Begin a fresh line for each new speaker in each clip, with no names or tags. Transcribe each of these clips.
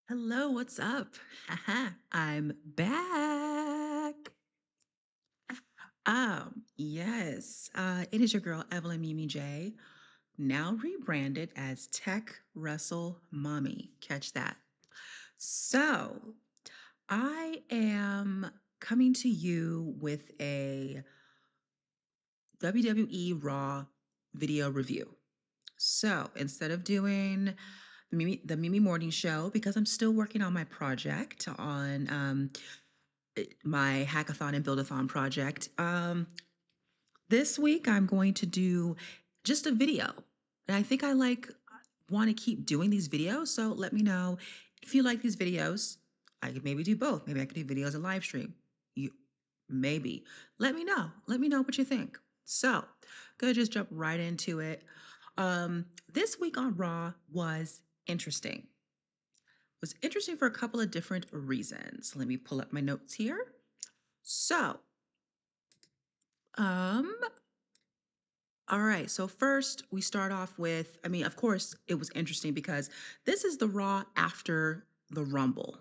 Hello, what's up? Haha, I'm back. Yes, it is your girl Evelyn Mimi J, now rebranded as Tech Wrestle Mommy. Catch that. So, I am coming to you with a WWE Raw video review. So, instead of doing the Mimi Morning Show, because I'm still working on my project on my hackathon and buildathon project. This week I'm going to do just a video. And I think I want to keep doing these videos. So let me know if you like these videos. I could maybe do both. Maybe I could do videos and live stream. You maybe. Let me know. Let me know what you think. So gonna just jump right into it. This week on Raw was interesting. Was interesting for a couple of different reasons. Let me pull up my notes here. So, um, all right. So first we start off with, of course, it was interesting because this is the Raw after the Rumble.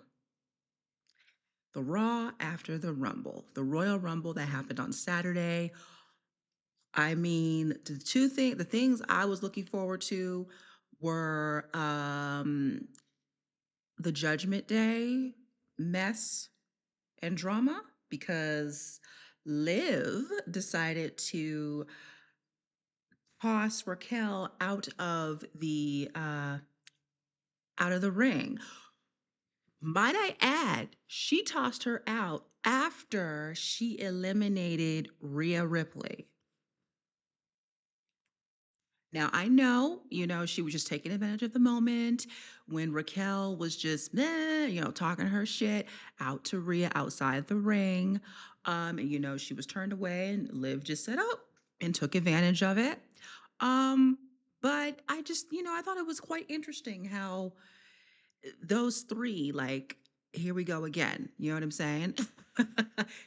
The Raw after the Rumble, the Royal Rumble that happened on Saturday. The things I was looking forward to were the Judgment Day mess and drama because Liv decided to toss Raquel out of the ring. Might I add, she tossed her out after she eliminated Rhea Ripley. Now I know, she was just taking advantage of the moment when Raquel was just, talking her shit out to Rhea outside the ring. And she was turned away and Liv just said, oh, and took advantage of it. Um, but I just, I thought it was quite interesting how those three, like, here we go again. You know what I'm saying?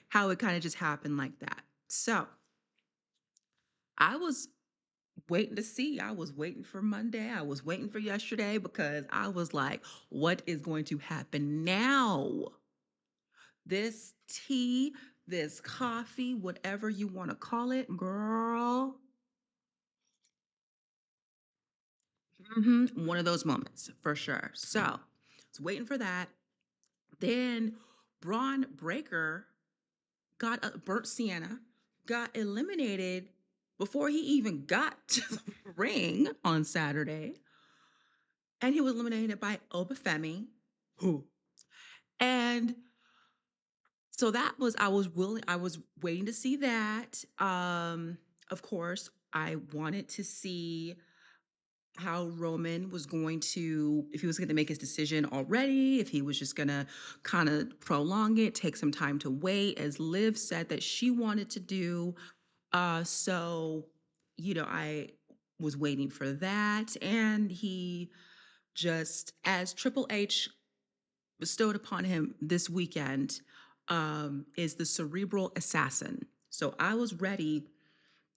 How it kind of just happened like that. So I was waiting to see. I was waiting for Monday. I was waiting for yesterday because I was like, what is going to happen now? This tea, this coffee, whatever you want to call it, girl. One of those moments for sure. So I was waiting for that. Then Braun Breaker got burnt Sienna, got eliminated before he even got to the ring on Saturday. And he was eliminated by Obafemi. Who? And so I was waiting to see that. Of course, I wanted to see how Roman was going to, if he was going to make his decision already, if he was just going to kind of prolong it, take some time to wait, as Liv said that she wanted to do. So, I was waiting for that. And he just, as Triple H bestowed upon him this weekend, is the cerebral assassin. So I was ready.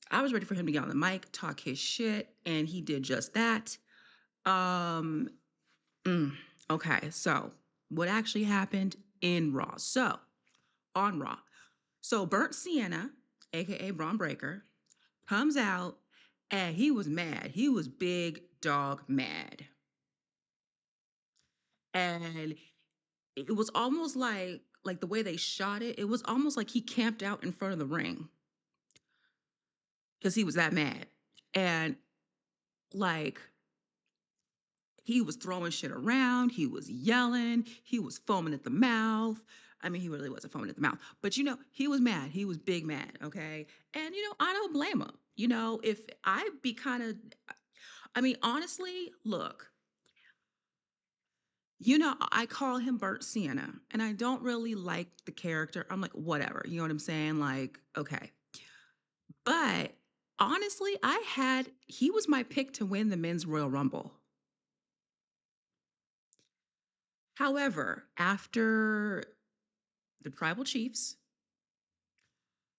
I was ready for him to get on the mic, talk his shit, and he did just that. Um, okay, so what actually happened in Raw? So on Raw, so Burnt Sienna, aka Bron Breakker, comes out and he was mad. He was big dog mad, and it was almost like the way they shot it. It was almost like he camped out in front of the ring because he was that mad, and like he was throwing shit around. He was yelling. He was foaming at the mouth. He really wasn't foaming at the mouth, but he was mad. He was big mad. Okay. And, I don't blame him. If I'd be kind of, honestly, look, I call him Bert Sienna and I don't really like the character. I'm like, whatever. You know what I'm saying? Like, okay. But honestly, he was my pick to win the men's Royal Rumble. However, after the tribal chiefs,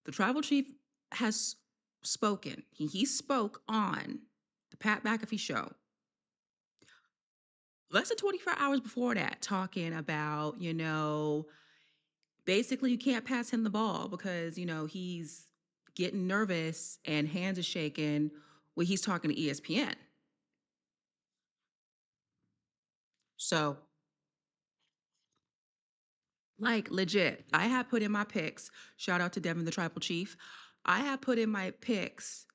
the tribal chief has spoken. He spoke on the Pat McAfee show. less than 24 hours before that, talking about, basically you can't pass him the ball because, he's getting nervous and hands are shaking when he's talking to ESPN. So, like, legit, I had put in my picks. Shout out to Devin, the tribal chief. I had put in my picks,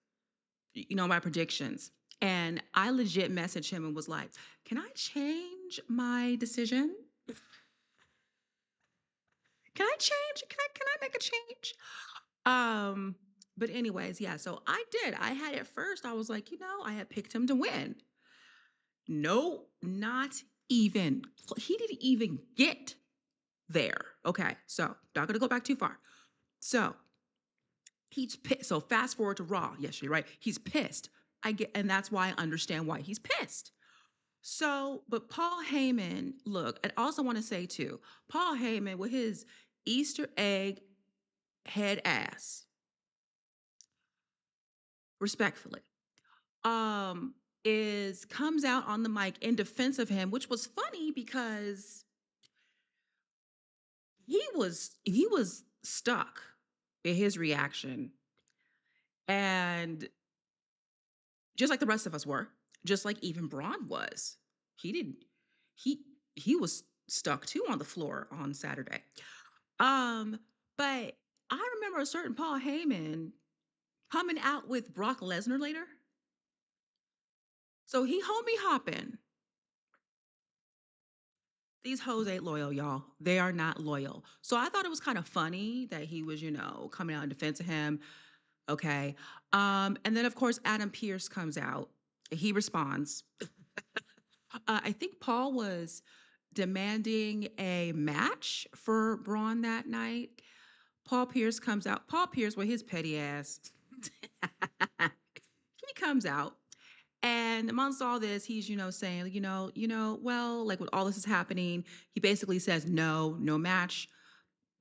my predictions. And I legit messaged him and was like, can I change my decision? Can I change? Can I make a change? Um, but anyways, yeah, so I did. I had at first, I was like, I had picked him to win. No, not even. He didn't even get there. Okay, so not gonna go back too far. So he's pissed. So fast forward to Raw yesterday, right? He's pissed. And that's why I understand why he's pissed. So, but Paul Heyman, look, I also want to say too, Paul Heyman with his Easter egg head ass, respectfully, um, is comes out on the mic in defense of him, which was funny because he was stuck in his reaction, and just like the rest of us were, just like even Braun was. He didn't he he was stuck too on the floor on Saturday. Um, but I remember a certain Paul Heyman coming out with Brock Lesnar later. So he homie hopping. These hoes ain't loyal, y'all. They are not loyal. So I thought it was kind of funny that he was, coming out in defense of him. Okay. And then of course Adam Pearce comes out. He responds. I think Paul was demanding a match for Braun that night. Paul Pierce comes out. Paul Pierce with his petty ass. He comes out. And amongst all this, he's, saying, well, like when all this is happening, he basically says, no, no match.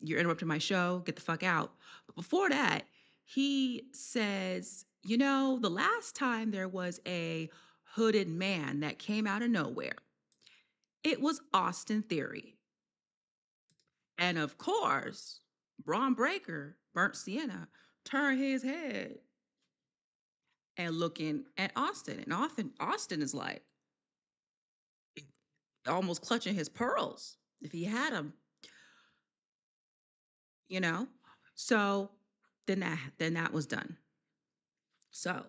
You're interrupting my show. Get the fuck out. But before that, he says, the last time there was a hooded man that came out of nowhere, it was Austin Theory. And of course, Brok Breakker, burnt Sienna, turned his head and looking at Austin. And Austin is like almost clutching his pearls if he had them, you know? So then that was done. So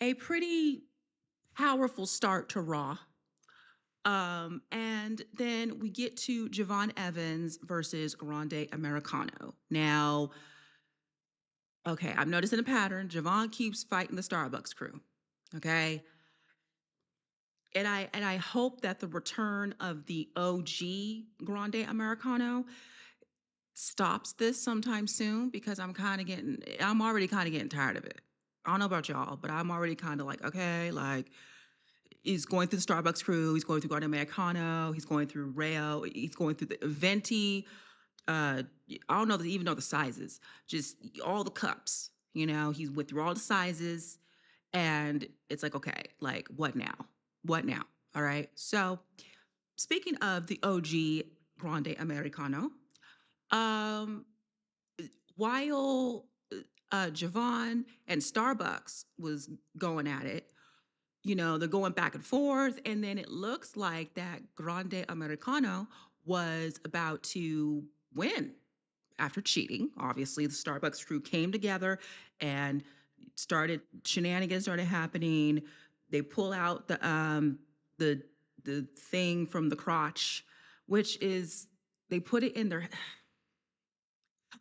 a pretty powerful start to Raw. And then we get to Javon Evans versus Grande Americano. Now, okay, I'm noticing a pattern. Javon keeps fighting the Starbucks crew. Okay. And I hope that the return of the OG Grande Americano stops this sometime soon because I'm already kind of getting tired of it. I don't know about y'all, but I'm already kind of like, okay, like he's going through the Starbucks crew, he's going through Grande Americano, he's going through Rayo, he's going through the Venti. I don't know, even know the sizes, just all the cups. He's went through all the sizes, and it's like, okay, like what now? What now? All right. So speaking of the OG Grande Americano, um, while Javon and Starbucks was going at it, they're going back and forth, and then it looks like that Grande Americano was about to win after cheating. Obviously, the Starbucks crew came together and shenanigans started happening. They pull out the the thing from the crotch, which is they put it in their.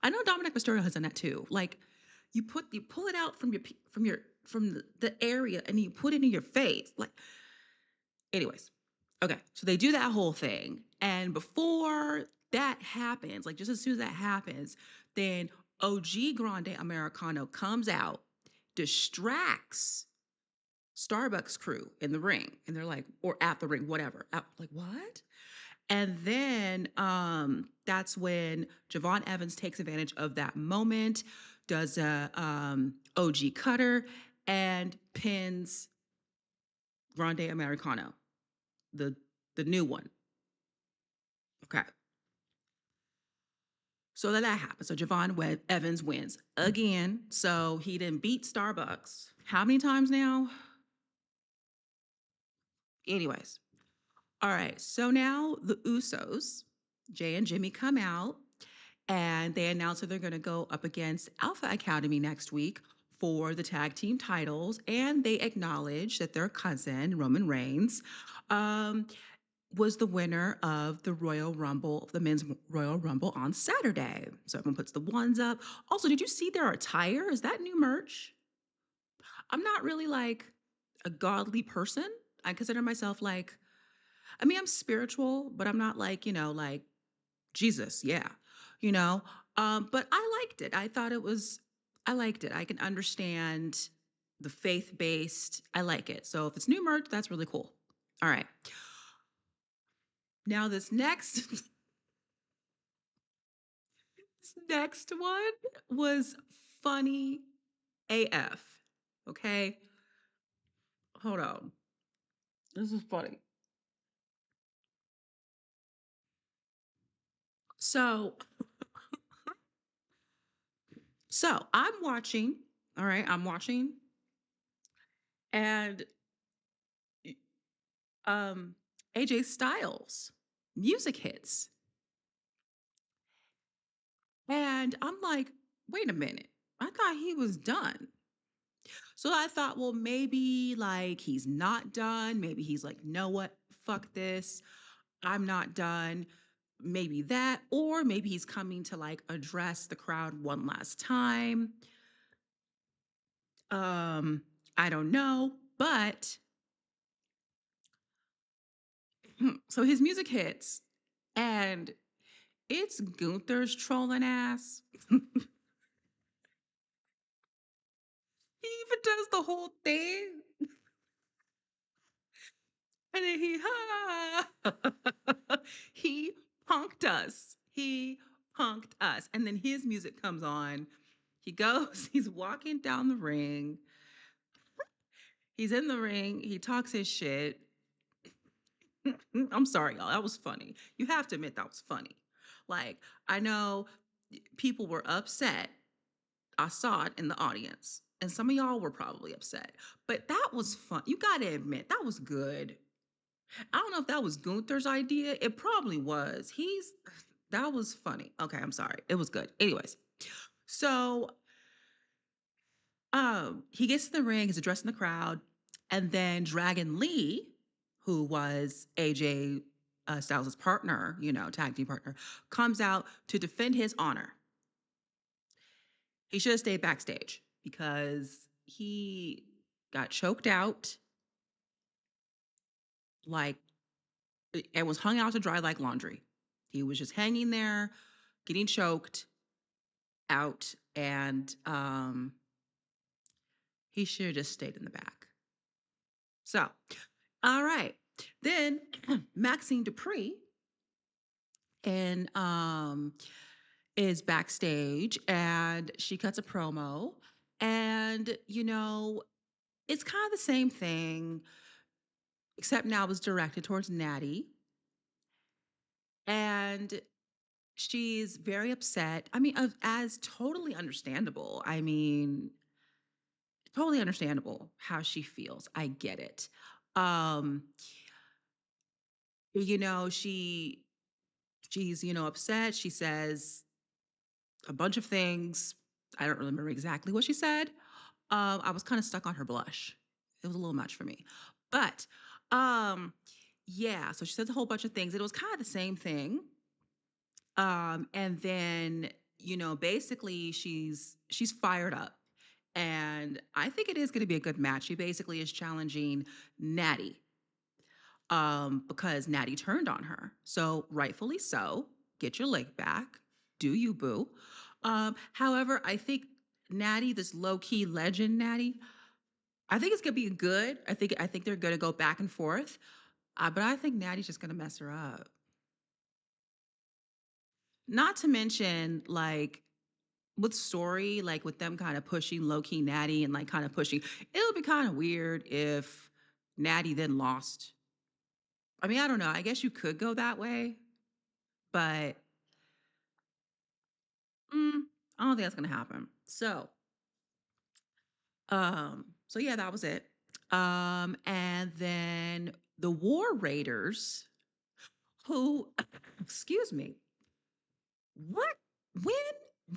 I know Dominic Mysterio has done that too. Like you pull it out from the area and you put it in your face. Like, anyways, okay. So they do that whole thing, and before that happens, like just as soon as that happens, then OG Grande Americano comes out, distracts Starbucks crew in the ring, and they're like, or at the ring, whatever. Like what? And then that's when Javon Evans takes advantage of that moment, does a OG cutter, and pins Grande Americano. the the new one. Okay. So that happened. So Evans wins again. So he didn't beat Starbucks. How many times now? Anyways. All right. So now the Usos, Jay and Jimmy, come out and they announce that they're going to go up against Alpha Academy next week for the tag team titles. And they acknowledge that their cousin, Roman Reigns, um, was the winner of the Royal Rumble, the men's Royal Rumble on Saturday. So everyone puts the ones up. Also, did you see their attire? Is that new merch? I'm not really like a godly person. I consider myself like, I mean, I'm spiritual, but I'm not like, like Jesus, yeah, you know. But I liked it. I liked it. I can understand the faith based. I like it. So if it's new merch, that's really cool. All right. Now this next this next one was funny AF. Okay, hold on. This is funny. So, so I'm watching. All right, I'm watching, and um, AJ Styles music hits, and I'm like, wait a minute. I thought he was done. So I thought, well, maybe like he's not done. Maybe he's like, know what? Fuck this. I'm not done. Maybe that, or maybe he's coming to like address the crowd one last time. Um, I don't know, but so his music hits, and it's Gunther's trolling ass. He even does the whole thing, and then he punked us. He punked us, and then his music comes on. He goes, he's walking down the ring. He's in the ring. He talks his shit. I'm sorry, y'all. That was funny. You have to admit that was funny. Like, I know people were upset. I saw it in the audience. And some of y'all were probably upset. But that was fun. You got to admit, that was good. I don't know if that was Gunther's idea. It probably was. That was funny. Okay, I'm sorry. It was good. Anyways, so he gets to the ring, he's addressing the crowd, and then Dragon Lee, who was AJ Styles' partner, tag team partner, comes out to defend his honor. He should have stayed backstage because he got choked out, like, and was hung out to dry like laundry. He was just hanging there, getting choked out, and he should have just stayed in the back. So, all right. Then Maxine Dupree and is backstage and she cuts a promo, and it's kind of the same thing except now it's directed towards Natty, and she's very upset. I mean, as totally understandable. I mean, totally understandable how she feels. I get it. um she's upset. She says a bunch of things. I don't remember exactly what she said. I was kind of stuck on her blush. It was a little much for me. But yeah, so she says a whole bunch of things. It was kind of the same thing. And then, basically she's fired up. And I think it is going to be a good match. She basically is challenging Natty because Natty turned on her. So rightfully so. Get your leg back. Do you, boo? However, I think Natty, this low key legend Natty, I think it's gonna be good. I think they're gonna go back and forth. But I think Natty's just gonna mess her up. Not to mention, like, with story, like with them kind of pushing low key Natty and like kind of pushing, it'll be kind of weird if Natty then lost. I mean, I don't know. I guess you could go that way, but I don't think that's gonna happen. So yeah, that was it. And then the War Raiders, who, excuse me, what? When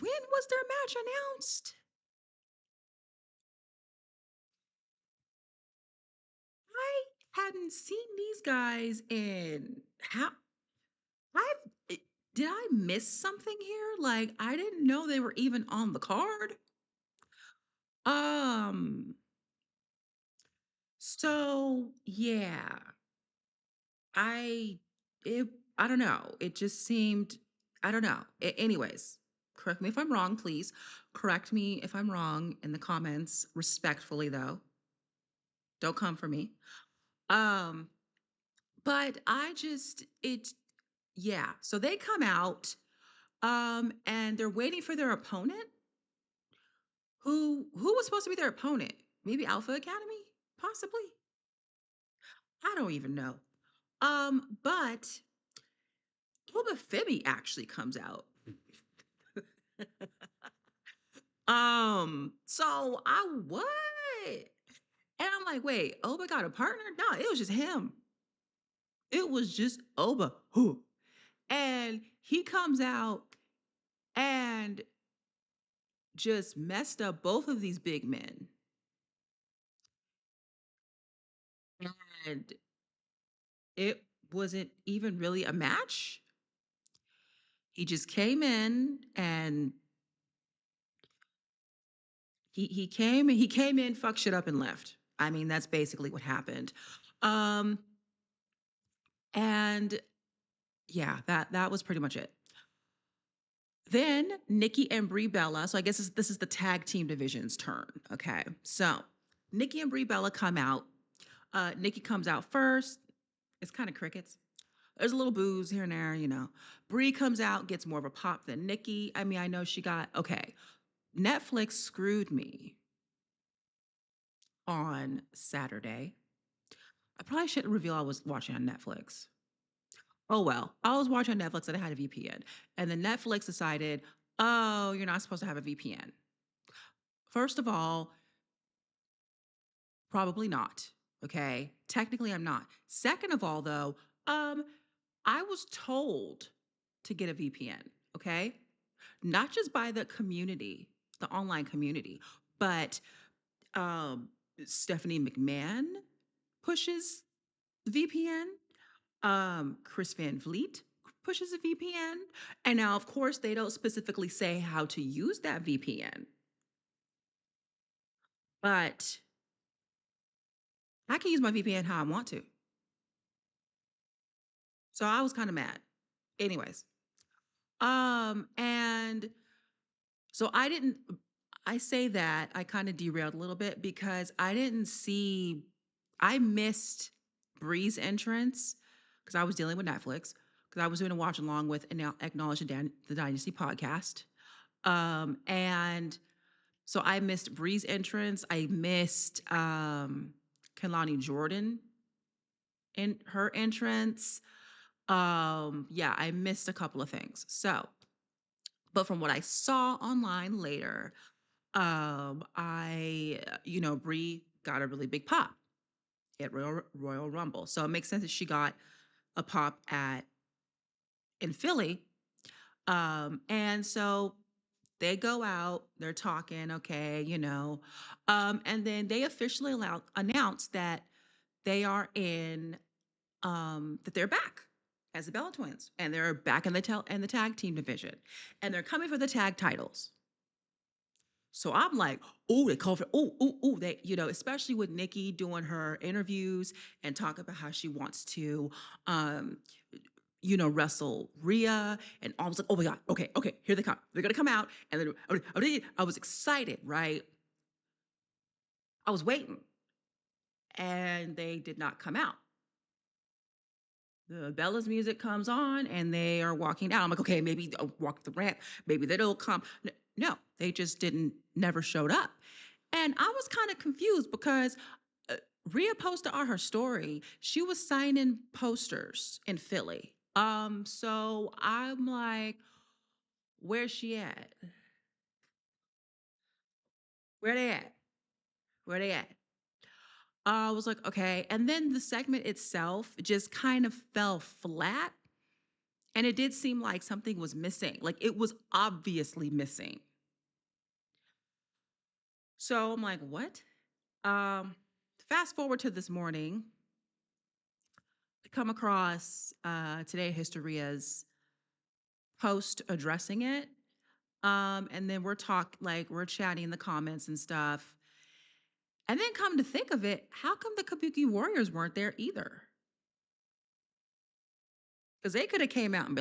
was their match announced? I hadn't seen these guys in how I've it- did I miss something here? Like I didn't know they were even on the card. Um, so yeah, I it I don't know. It just seemed I don't know. Anyways, correct me if I'm wrong, please. Correct me if I'm wrong in the comments, respectfully though. Don't come for me. Um, but I just it yeah. So they come out and they're waiting for their opponent. Who was supposed to be their opponent? Maybe Alpha Academy? Possibly. I don't even know. But Boba Femi actually comes out. So I what? And I'm like, wait, Oba got a partner? No, it was just him. It was just Oba. Who? And he comes out and just messed up both of these big men. And it wasn't even really a match. He just came in and he came in, fucked shit up and left. I mean, that's basically what happened. Um, and yeah, that was pretty much it. Then Nikki and Brie Bella. So I guess this is the tag team division's turn. Okay, so Nikki and Brie Bella come out. Nikki comes out first. It's kind of crickets. There's a little booze here and there, you know. Brie comes out, gets more of a pop than Nikki. I mean, I know she got okay. Netflix screwed me on Saturday. I probably shouldn't reveal I was watching on Netflix. Oh well, I was watching on Netflix and I had a VPN. And then Netflix decided, oh, you're not supposed to have a VPN. First of all, probably not. Okay. Technically, I'm not. Second of all, though, um, I was told to get a VPN. Okay. Not just by the community, the online community, but um, Stephanie McMahon pushes the VPN. Chris Van Vliet pushes a VPN. And now, of course, they don't specifically say how to use that VPN, but I can use my VPN how I want to. So I was kind of mad. Anyways, and so I say that I kind of derailed a little bit because I didn't see, I missed Bree's entrance because I was dealing with Netflix because I was doing a watch along with Acknowledge the Dynasty podcast. And so I missed Bree's entrance. I missed Kalani Jordan in her entrance. Yeah, I missed a couple of things. So, but from what I saw online later, Bree got a really big pop at Royal Rumble. So it makes sense that she got a pop at in Philly. And so they go out, they're talking, okay, and then they officially announce that they are that they're back as the Bella Twins, and they're back in the tag team division, and they're coming for the tag titles. So I'm like, oh, they call for, they, especially with Nikki doing her interviews and talk about how she wants to, um, wrestle Rhea, and I was like, oh my God, okay, here they come. They're gonna come out, and then I was excited, right? I was waiting, and they did not come out. The Bella's music comes on, and they are walking down. I'm like, okay, maybe they'll walk the ramp, maybe they'll come. No, they just never showed up. And I was kind of confused because Rhea posted on her story, she was signing posters in Philly. So I'm like, where's she at? Where they at? Where they at? I was like, okay. And then the segment itself just kind of fell flat. And it did seem like something was missing. Like it was obviously missing. So I'm like, what? Um, Fast forward to this morning, I come across Today Historia's post addressing it. And then we're chatting in the comments and stuff. And then come to think of it, how come the Kabuki Warriors weren't there either? Because they could have came out and been